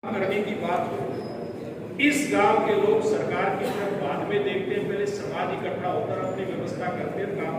करने की बात हो, इस गांव के लोग सरकार की तरफ बाद में देखते हैं, पहले समाज इकट्ठा होकर अपनी व्यवस्था करते हैं, गांव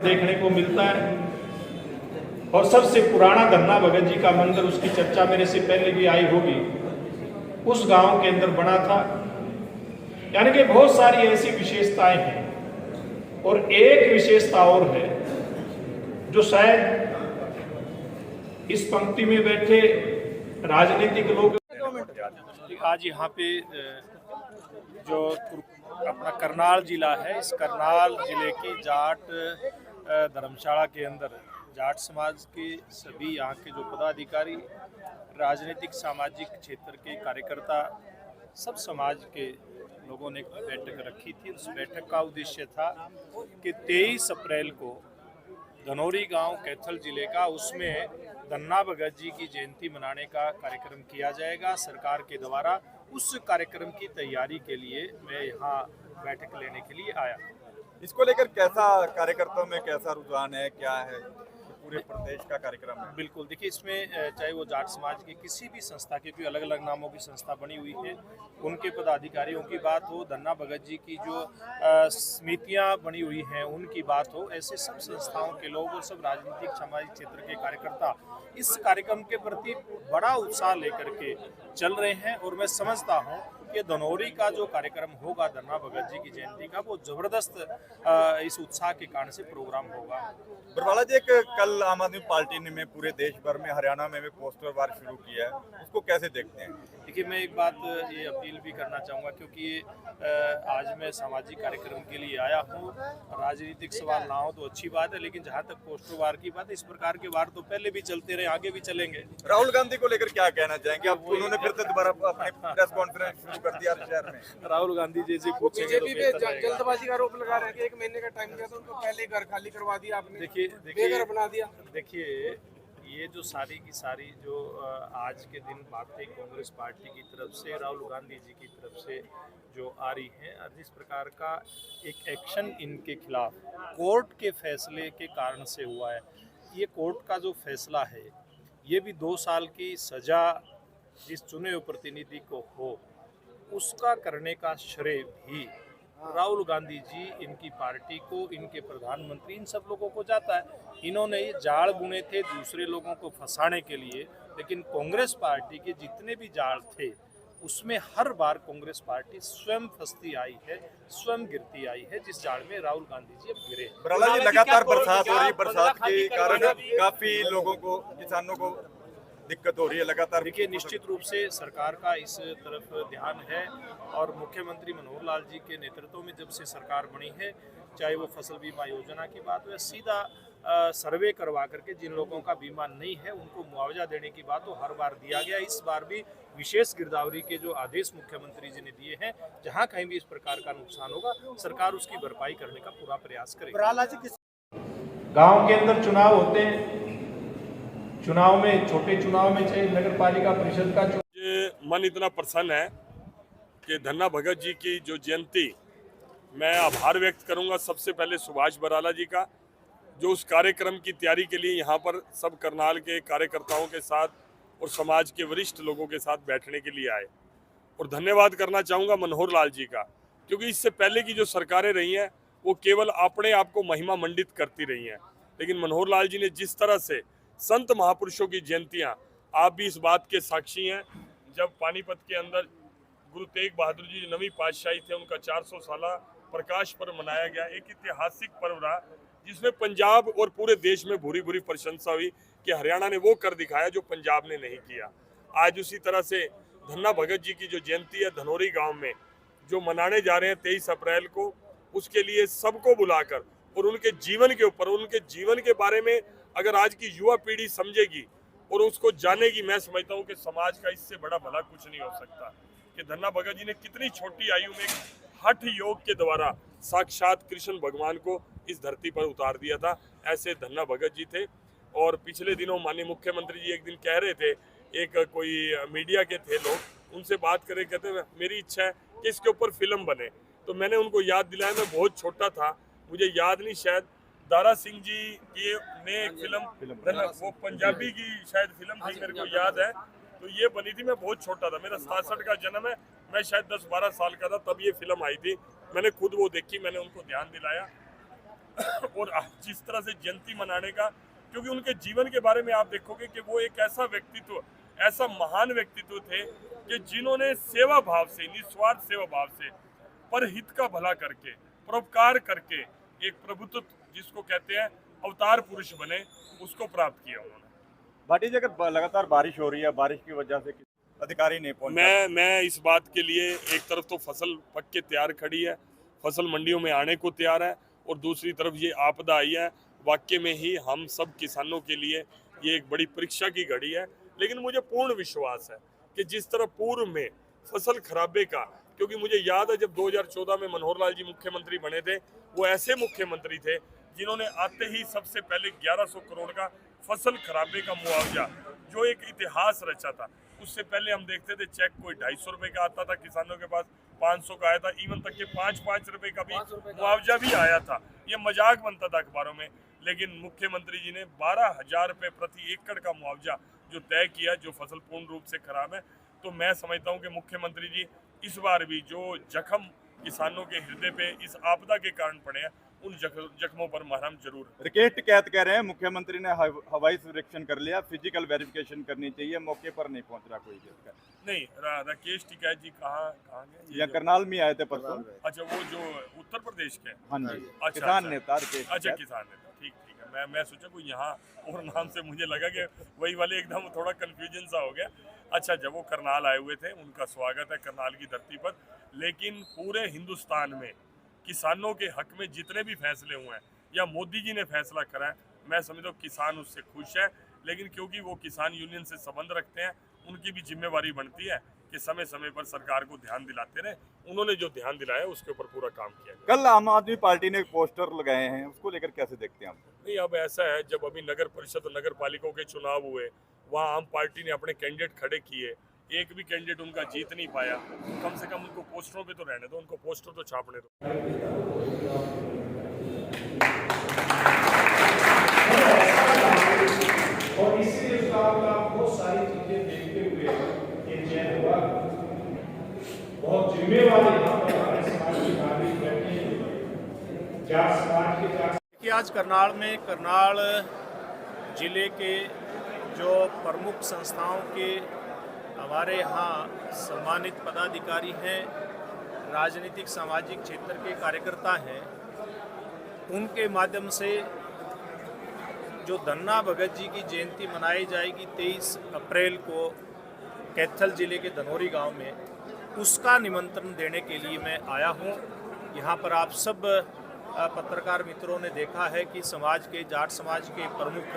देखने को मिलता है। और सबसे पुराना धन्ना भगत जी का मंदिर, उसकी चर्चा मेरे से पहले भी आई होगी, उस गांव के अंदर बना था। यानी कि बहुत सारी ऐसी विशेषताएं हैं। और एक विशेषता और है जो शायद इस पंक्ति में बैठे राजनीतिक लोग, आज यहाँ पे जो अपना करनाल जिला है, इस करनाल जिले की जाट धर्मशाला के अंदर जाट समाज के सभी यहाँ के जो पदाधिकारी, राजनीतिक सामाजिक क्षेत्र के कार्यकर्ता, सब समाज के लोगों ने एक बैठक रखी थी। उस बैठक का उद्देश्य था कि 23 अप्रैल को धनौरी गांव कैथल जिले का, उसमें धन्ना भगत जी की जयंती मनाने का कार्यक्रम किया जाएगा सरकार के द्वारा। उस कार्यक्रम की तैयारी के लिए मैं यहाँ बैठक लेने के लिए आया। इसको लेकर कैसा कार्यकर्ताओं में कैसा रुझान है, क्या है पूरे प्रदेश का कार्यक्रम है? बिल्कुल, देखिए इसमें चाहे वो जाट समाज की किसी भी संस्था की, कोई अलग अलग नामों की संस्था बनी हुई है, उनके पदाधिकारियों की बात हो, धन्ना भगत जी की जो समितियां बनी हुई हैं उनकी बात हो, ऐसे सब संस्थाओं के लोग और सब राजनीतिक सामाजिक क्षेत्र के कार्यकर्ता इस कार्यक्रम के प्रति बड़ा उत्साह लेकर के चल रहे हैं। और मैं समझता हूँ कि धनौरी का जो कार्यक्रम होगा धन्ना भगत जी की जयंती का, वो जबरदस्त इस उत्साह के कारण से प्रोग्राम होगा। बरवाला जी, एक कल आम आदमी पार्टी ने पूरे देश भर में, हरियाणा में भी पोस्टर वार शुरू किया है, उसको कैसे देखते हैं? देखिए, मैं एक बात ये अपील भी करना चाहूँगा, क्योंकि आज मैं सामाजिक कार्यक्रम के लिए आया हूँ। राजनीतिक सवाल ना हो तो अच्छी बात है, लेकिन जहाँ तक पोस्टर वार की बात है, इस प्रकार के वार तो पहले भी चलते रहे, आगे भी चलेंगे। राहुल गांधी को लेकर क्या कहना चाहेंगे? अब उन्होंने फिर से दोबारा अपनी प्रेस कॉन्फ्रेंस शुरू कर दिया शहर में। राहुल गांधी जी से पूछेंगे तो बेहतर रहेगा। जल्दबाजी का आरोप लगा रहे हैं कि 1 महीने का टाइम दिया था उनको, पहले घर खाली करवा दिया आपने, देखिए बना दिया। देखिए, ये जो सारी की सारी जो आज के दिन बातें कांग्रेस पार्टी की तरफ से, राहुल गांधी जी की तरफ से जो आ रही हैं, जिस प्रकार का एक एक्शन इनके खिलाफ कोर्ट के फैसले के कारण से हुआ है, ये कोर्ट का जो फैसला है, ये भी 2 साल की सज़ा जिस चुने हुए प्रतिनिधि को हो, उसका करने का श्रेय भी राहुल गांधी जी, इनकी पार्टी को, इनके प्रधानमंत्री, इन सब लोगों को जाता है। इन्होंने ये जाल बुने थे दूसरे लोगों को फंसाने के लिए, लेकिन कांग्रेस पार्टी के जितने भी जाल थे उसमें हर बार कांग्रेस पार्टी स्वयं फंसती आई है, स्वयं गिरती आई है, जिस जाल में राहुल गांधी जी अब गिरे। बरवाला जी, लगातार बरसात हो रही, बरसात के कारण काफी लोगों को, किसानों को दिक्कत हो रही है लगातार। देखिए, निश्चित रूप से सरकार का इस तरफ ध्यान है, और मुख्यमंत्री मनोहर लाल जी के नेतृत्व में जब से सरकार बनी है, चाहे वो फसल बीमा योजना की बात हो या सीधा सर्वे करवा करके जिन लोगों का बीमा नहीं है उनको मुआवजा देने की बात हो, हर बार दिया गया। इस बार भी विशेष गिरदावरी के जो आदेश मुख्यमंत्री जी ने दिए हैं, जहाँ कहीं भी इस प्रकार का नुकसान होगा, सरकार उसकी भरपाई करने का पूरा प्रयास करेगी। गाँव के अंदर चुनाव होते हैं, चुनाव में, छोटे चुनाव में, चाहे नगर पालिका परिषद का मन इतना प्रसन्न है कि धन्ना भगत जी की जो जयंती, मैं आभार व्यक्त करूंगा सबसे पहले सुभाष बराला जी का, जो उस कार्यक्रम की तैयारी के लिए यहाँ पर सब करनाल के कार्यकर्ताओं के साथ और समाज के वरिष्ठ लोगों के साथ बैठने के लिए आए। और धन्यवाद करना चाहूँगा मनोहर लाल जी का, क्योंकि इससे पहले की जो सरकारें रही हैं वो केवल अपने आप को महिमा मंडित करती रही हैं, लेकिन मनोहर लाल जी ने जिस तरह से संत महापुरुषों की जयंतियाँ, आप भी इस बात के साक्षी हैं, जब पानीपत के अंदर गुरु तेग बहादुर जी नवीं पातशाही थे, उनका 400 साला प्रकाश पर्व मनाया गया, एक ऐतिहासिक पर्व रहा जिसमें पंजाब और पूरे देश में भूरी भूरी प्रशंसा हुई कि हरियाणा ने वो कर दिखाया जो पंजाब ने नहीं किया। आज उसी तरह से धन्ना भगत जी की जो जयंती है धनौरी गांव में जो मनाने जा रहे हैं 23 अप्रैल को, उसके लिए सबको बुलाकर और उनके जीवन के ऊपर, उनके जीवन के बारे में अगर आज की युवा पीढ़ी समझेगी और उसको जानेगी, मैं समझता हूँ कि समाज का इससे बड़ा भला कुछ नहीं हो सकता। कि धन्ना भगत जी ने कितनी छोटी आयु में हठ योग के द्वारा साक्षात कृष्ण भगवान को इस धरती पर उतार दिया था, ऐसे धन्ना भगत जी थे। और पिछले दिनों माननीय मुख्यमंत्री जी एक दिन कह रहे थे, एक कोई मीडिया के थे लोग, उनसे बात करें, कहते मेरी इच्छा है कि इसके ऊपर फिल्म बने। तो मैंने उनको याद दिलाया, मैं बहुत छोटा था, मुझे याद नहीं, शायद दारा सिंह जी की ने एक फिल्म वो पंजाबी की शायद फिल्म थी, मेरे को याद है तो ये बनी थी, मैं बहुत छोटा था, मेरा 67 का जन्म है, मैं शायद 10-12 साल का था तब ये फिल्म आई थी। मैंने खुद वो देखी, मैंने उनको ध्यान दिलाया और जिस तरह से जयंती मनाने का, क्योंकि उनके जीवन के बारे में आप देखोगे कि वो एक ऐसा व्यक्तित्व, ऐसा महान व्यक्तित्व थे कि जिन्होंने सेवा भाव से, निस्वार्थ सेवा भाव से, पर हित का भला करके, परोपकार करके एक प्रभुत्व जिसको कहते हैं अवतार पुरुष बने, उसको प्राप्त किया उन्होंने। भाटी जी, अगर लगातार बारिश हो रही है, बारिश की वजह से अधिकारी नहीं पहुंचे, मैं इस बात के लिए, एक तरफ तो फसल पक के तैयार खड़ी है, फसल मंडियों में आने को तैयार है, और दूसरी तरफ ये आपदा आई है। वाकई में ही हम सब किसानों के लिए ये एक बड़ी परीक्षा की घड़ी है, लेकिन मुझे पूर्ण विश्वास है कि जिस तरह पूर्व में फसल खराबे का, क्योंकि मुझे याद है जब 2014 में मनोहर लाल जी मुख्यमंत्री बने थे, वो ऐसे मुख्यमंत्री थे जिन्होंने आते ही सबसे पहले 1100 करोड़ का फसल खराबे का मुआवजा, जो एक इतिहास रचा था। उससे पहले हम देखते थे चेक कोई 250 रुपए का आता था किसानों के पास, 500 का आया था, इवन तक के 5-5 रुपए का भी मुआवजा भी आया था। ये मजाक बनता था अखबारों में, लेकिन मुख्यमंत्री जी ने 12,000 रुपये प्रति एकड़ का मुआवजा जो तय किया, जो फसल पूर्ण रूप से खराब है। तो मैं समझता हूँ कि मुख्यमंत्री जी इस बार भी जो जख्म किसानों के हृदय पे इस आपदा के कारण पड़े हैं, उन जख्मों पर मरहम जरूर। राकेश टिकैत कह रहे हैं मुख्यमंत्री ने हवाई सर्वेक्षण कर लिया, फिजिकल वेरिफिकेशन करनी चाहिए, मौके पर नहीं पहुंच रहा कोई। नहीं, राकेश टिकैत जी कहाँ गए? या करनाल में आए थे परसों। अच्छा, वो जो उत्तर प्रदेश के? हाँ जी, अच्छा, किसान नेता। अच्छा, किसान नेता, ठीक है। मैं सोचा कोई यहाँ और नाम से, मुझे लगा कि वही वाले, एकदम थोड़ा कंफ्यूजन सा हो गया। अच्छा, जब वो करनाल आए हुए थे, उनका स्वागत है करनाल की धरती पर, लेकिन पूरे हिंदुस्तान में किसानों के हक में जितने भी फैसले हुए हैं या मोदी जी ने फैसला करा है, मैं समझता हूँ किसान उससे खुश है। लेकिन क्योंकि वो किसान यूनियन से संबंध रखते हैं, उनकी भी जिम्मेवारी बनती है कि समय समय पर सरकार को ध्यान दिलाते रहे। उन्होंने जो ध्यान दिलाया उसके ऊपर पूरा काम किया। कल आम आदमी पार्टी ने एक पोस्टर लगाए हैं, उसको लेकर कैसे देखते हैं आप? नहीं, अब ऐसा है, जब अभी नगर परिषद और नगर पालिकाओं के चुनाव हुए, वहाँ आम पार्टी ने अपने कैंडिडेट खड़े किए, एक भी कैंडिडेट उनका जीत नहीं पाया। कम से कम उनको पोस्टरों पे तो रहने दो, उनको पोस्टर तो छापने दो। और इसीलिए बहुत सारी चीजें देखते हुए ये चयन हुआ। बहुत जिम्मेवार यहाँ पर हमारे समाज के नागरिक बैठे हैं, जाट समाज के जाट। कि आज करनाल जिले के जो प्रमुख संस्थाओं के हमारे यहाँ सम्मानित पदाधिकारी हैं, राजनीतिक सामाजिक क्षेत्र के कार्यकर्ता हैं, उनके माध्यम से जो धन्ना भगत जी की जयंती मनाई जाएगी 23 अप्रैल को कैथल जिले के धनौरी गांव में, उसका निमंत्रण देने के लिए मैं आया हूं। यहां पर आप सब पत्रकार मित्रों ने देखा है कि समाज के, जाट समाज के प्रमुख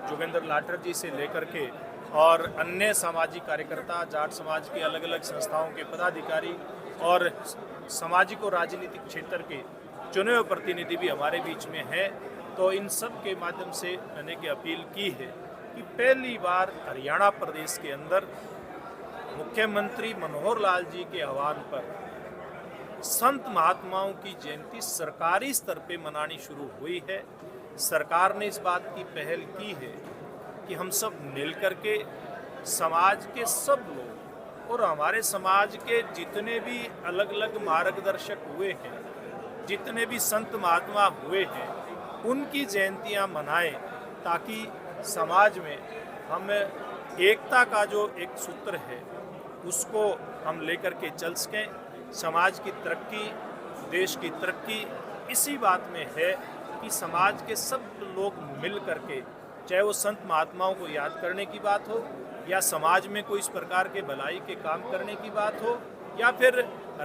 जोगेंद्र लाठर जी से लेकर के और अन्य सामाजिक कार्यकर्ता, जाट समाज के अलग अलग संस्थाओं के पदाधिकारी और सामाजिक और राजनीतिक क्षेत्र के चुने हुए प्रतिनिधि भी हमारे बीच में हैं। तो इन सब के माध्यम से मैंने की अपील की है कि पहली बार हरियाणा प्रदेश के अंदर मुख्यमंत्री मनोहर लाल जी के आह्वान पर संत महात्माओं की जयंती सरकारी स्तर पे मनानी शुरू हुई है। सरकार ने इस बात की पहल की है कि हम सब मिलकर के समाज के सब लोग और हमारे समाज के जितने भी अलग अलग मार्गदर्शक हुए हैं, जितने भी संत महात्मा हुए हैं, उनकी जयंतियां मनाएं, ताकि समाज में हम एकता का जो एक सूत्र है उसको हम लेकर के चल सकें। समाज की तरक्की, देश की तरक्की इसी बात में है कि समाज के सब लोग मिल करके, चाहे वो संत महात्माओं को याद करने की बात हो, या समाज में कोई इस प्रकार के भलाई के काम करने की बात हो, या फिर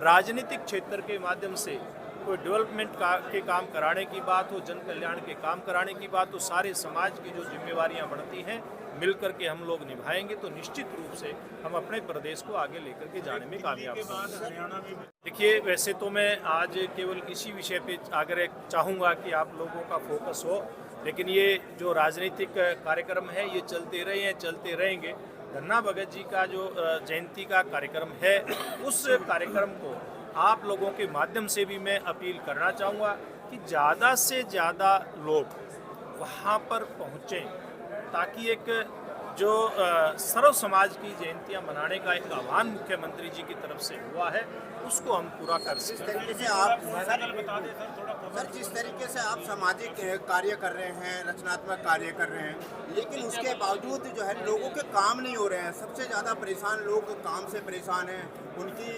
राजनीतिक क्षेत्र के माध्यम से कोई डेवलपमेंट के काम कराने की बात हो, जन कल्याण के काम कराने की बात हो, सारे समाज की जो जिम्मेवारियां बढ़ती हैं मिलकर के हम लोग निभाएंगे तो निश्चित रूप से हम अपने प्रदेश को आगे लेकर के जाने में कामयाब होंगे। देखिए, वैसे तो मैं आज केवल इसी विषय पे आग्रह चाहूँगा कि आप लोगों का फोकस हो, लेकिन ये जो राजनीतिक कार्यक्रम है ये चलते रहे हैं, चलते रहेंगे। धन्ना भगत जी का जो जयंती का कार्यक्रम है, उस कार्यक्रम को आप लोगों के माध्यम से भी मैं अपील करना चाहूँगा कि ज़्यादा से ज़्यादा लोग वहाँ पर पहुँचें, ताकि एक जो सर्व समाज की जयंतियां मनाने का एक आह्वान मुख्यमंत्री जी की तरफ से हुआ है, उसको हम पूरा कर जिस सकते हैं। तरीके से आप सर जिस तरीके से आप सामाजिक कार्य कर रहे हैं, रचनात्मक कार्य कर रहे हैं, लेकिन उसके बावजूद जो है लोगों के काम नहीं हो रहे हैं। सबसे ज़्यादा परेशान लोग काम से परेशान हैं, उनकी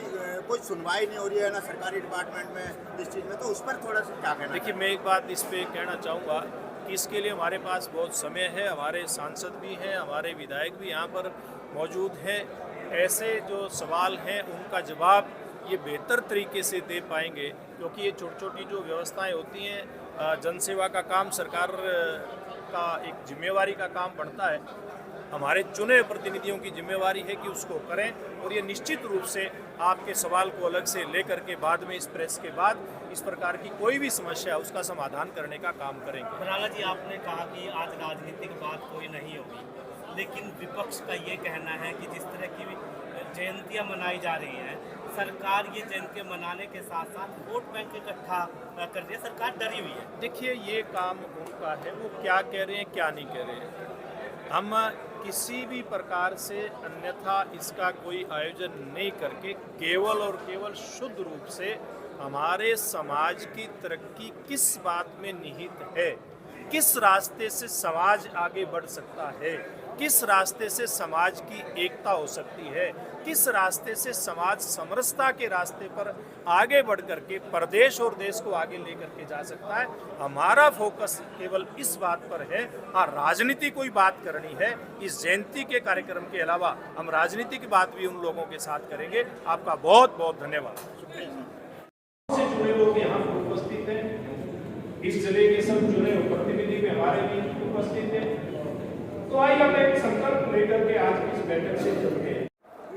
कोई सुनवाई नहीं हो रही है ना सरकारी डिपार्टमेंट में इस चीज़ में, तो उस पर थोड़ा सा क्या कहना देखिए, मैं एक बात इस पे कहना चाहूँगा कि इसके लिए हमारे पास बहुत समय है, हमारे सांसद भी हैं, हमारे विधायक भी यहाँ पर मौजूद हैं। ऐसे जो सवाल हैं उनका जवाब ये बेहतर तरीके से दे पाएंगे, क्योंकि ये छोटी छोटी जो व्यवस्थाएं होती हैं, जनसेवा का काम सरकार का एक जिम्मेवारी का काम बनता है। हमारे चुने हुए प्रतिनिधियों की जिम्मेवारी है कि उसको करें, और ये निश्चित रूप से आपके सवाल को अलग से लेकर के बाद में इस प्रेस के बाद इस प्रकार की कोई भी समस्या है उसका समाधान करने का काम करेंगे। बराला जी, आपने कहा कि आज राजनीतिक बात कोई नहीं होगी, लेकिन विपक्ष का ये कहना है कि जिस तरह की जयंतियां मनाई जा रही हैं, सरकार ये जयंतियां मनाने के साथ साथ वोट बैंक इकट्ठा कर रही है, सरकार डरी हुई है। देखिए, ये काम उनका है, वो क्या कह रहे हैं क्या नहीं कह रहे हैं। हम किसी भी प्रकार से अन्यथा इसका कोई आयोजन नहीं करके केवल और केवल शुद्ध रूप से हमारे समाज की तरक्की किस बात में निहित है, किस रास्ते से समाज आगे बढ़ सकता है, किस रास्ते से समाज की एकता हो सकती है, किस रास्ते से समाज समरसता के रास्ते पर आगे बढ़ करके प्रदेश और देश को आगे लेकर के जा सकता है, हमारा फोकस केवल इस बात पर है। हाँ, राजनीति कोई बात करनी है, इस जयंती के कार्यक्रम के अलावा हम राजनीति की बात भी उन लोगों के साथ करेंगे। आपका बहुत बहुत धन्यवाद। से जुड़े लोग यहाँ पर उपस्थित हैं, इस जिले के सब जुड़े प्रतिनिधि भी हमारे बीच उपस्थित हैं। तो आइए हम एक संकल्प लेकर के आज की इस बैठक से जुड़े।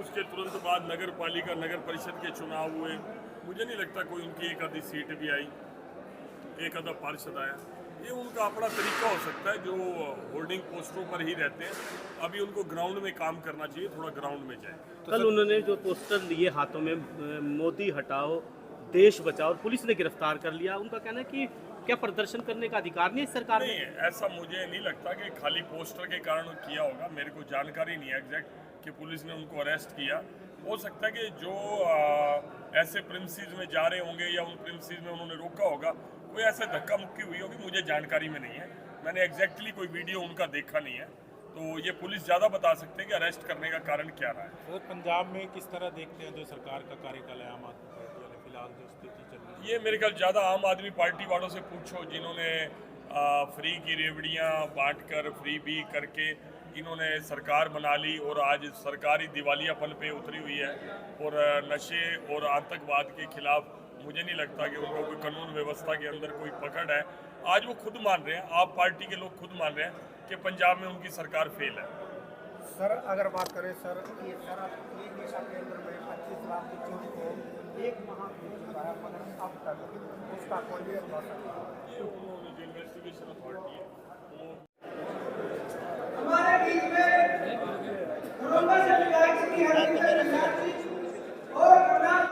उसके तुरंत बाद नगर पालिका नगर परिषद के चुनाव हुए, मुझे नहीं लगता कोई उनकी एक आधी सीट भी आई, एक आधा पार्षद आया। ये उनका अपना तरीका हो सकता है, जो होर्डिंग पोस्टरों पर ही रहते हैं। अभी उनको ग्राउंड में काम करना चाहिए, थोड़ा ग्राउंड में जाए। कल उन्होंने जो पोस्टर लिए हाथों में, मोदी हटाओ देश बचाओ, पुलिस ने गिरफ्तार कर लिया। उनका कहना है कि क्या प्रदर्शन करने का अधिकार नहीं है सरकार नहीं, ऐसा मुझे नहीं लगता कि खाली पोस्टर के कारण किया होगा। मेरे को जानकारी नहीं है एग्जैक्ट कि पुलिस ने उनको अरेस्ट किया। हो सकता है कि जो ऐसे प्रिंसिस में जा रहे होंगे या उन प्रिंसिस में उन्होंने रोका होगा, कोई ऐसे धक्का मुक्की हुई होगी, मुझे जानकारी में नहीं है। मैंने एग्जैक्टली कोई वीडियो उनका देखा नहीं है, तो ये पुलिस ज़्यादा बता सकते हैं कि अरेस्ट करने का कारण क्या रहा है। सर, पंजाब में किस तरह देखते हैं जो सरकार का कार्यकाल है आम आदमी पार्टी वाले, फिलहाल जो स्थिति चल रही है? ये मेरे ख्याल ज़्यादा आम आदमी पार्टी वालों से पूछो, जिन्होंने फ्री की रेवड़ियाँ बांटकर फ्री भी करके इन्होंने सरकार बना ली और आज सरकारी दिवालियापन पे उतरी हुई है। और नशे और आतंकवाद के खिलाफ मुझे नहीं लगता कि उनको कोई कानून व्यवस्था के अंदर कोई पकड़ है। आज वो खुद मान रहे हैं, आप पार्टी के लोग खुद मान रहे हैं कि पंजाब में उनकी सरकार फेल है। सर, अगर बात करें सर कि सर एक दिशा के अंदर में 25 लाख की चोरी को एक माह हो चुका है, मगर अब तक उसका कोई भी ये उन्होंने जो इन्वेस्टिगेशन अथॉरिटी है